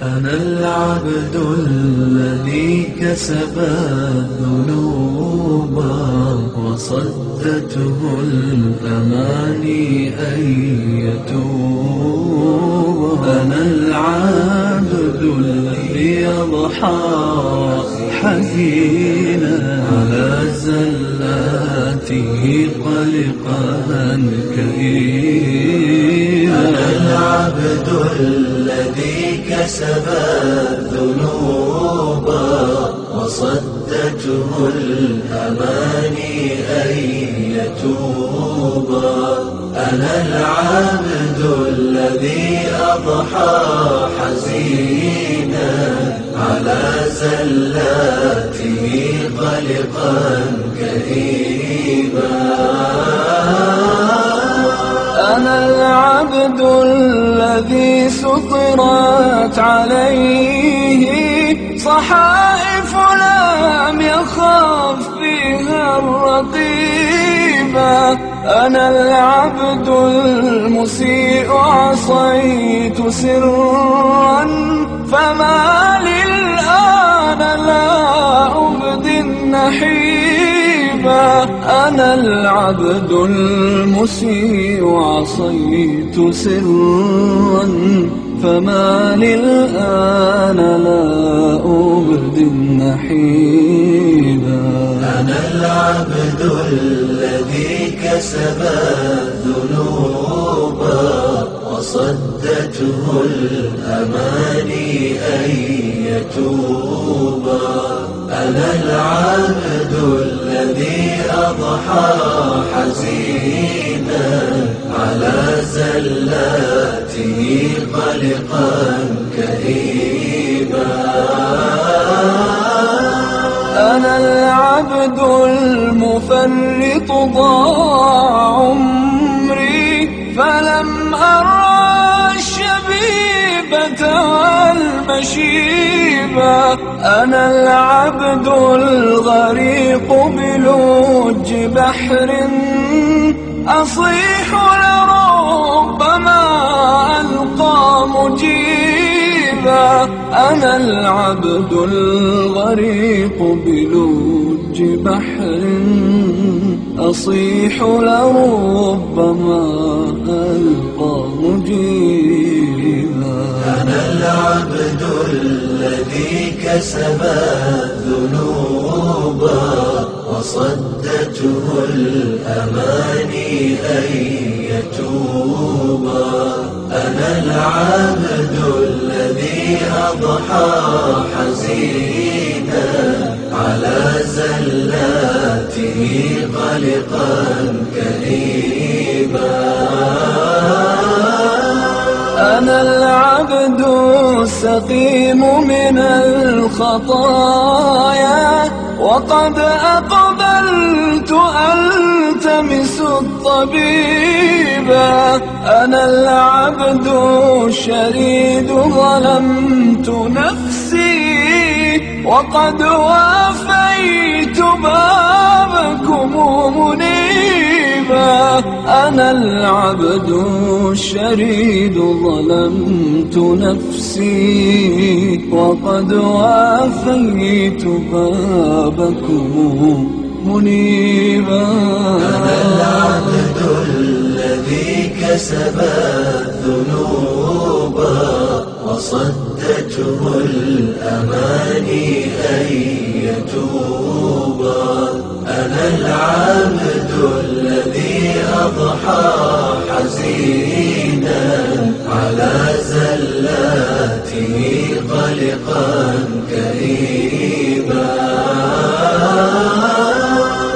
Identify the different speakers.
Speaker 1: أنا العبد الذي كسب الذنوب وصدته الأماني أن يتوب. أنا العبد الذي يضحى حزينا على زلاته قلقا كئيبا. أنا العبد الذي كسب الذنوب وصدته الأماني أن يتوب. أنا العبد الذي أضحى حزينا على زلاته قلقا كئيبا.
Speaker 2: أنا العبد الذي سطرت عليه صحائف لم يخف فيها الرقيبة. أنا العبد المسيء عصيت سرا فما للآن لا أبدي النحيبا. أنا العبد المسيء عصيت سرا فما للآن لا أبدي النحيبا.
Speaker 1: أنا العبد الذي كسب الذنوب وصدته الأماني أن يتوب. أنا العبد الذي أضحى حزينا على زلاته قلقا كئيبا.
Speaker 2: أنا العبد المفرط ضاع عمري فلم أرى الشبيبة والمشيبة. أنا العبد الغريق بلوج بحر أصيح لربما ألقى مجيبا. أنا العبد الغريق بلوج بحر أصيح لربما ألقى مجيبا.
Speaker 1: أنا العبد الذي كسب الذنوب وصدته الأماني أن يتوب. أنا العبد الذي أضحى حزينا على زلاته قلقا كئيبا.
Speaker 2: أنا العبد السقيم من الخطايا وقد أقبلت ألتمس الطبيبا. أنا العبد الشريد ظلمت نفسي وقد وافيت بابكم منيبا. أنا العبد الشريد ظلمت نفسي وقد وافيت بابكم منيبا.
Speaker 1: أنا العبد الذي كسب الذنوب وصدته الأماني أن يتوب. أنا العبد الذي أضحى حزينا على زلاته قلقا كئيبا.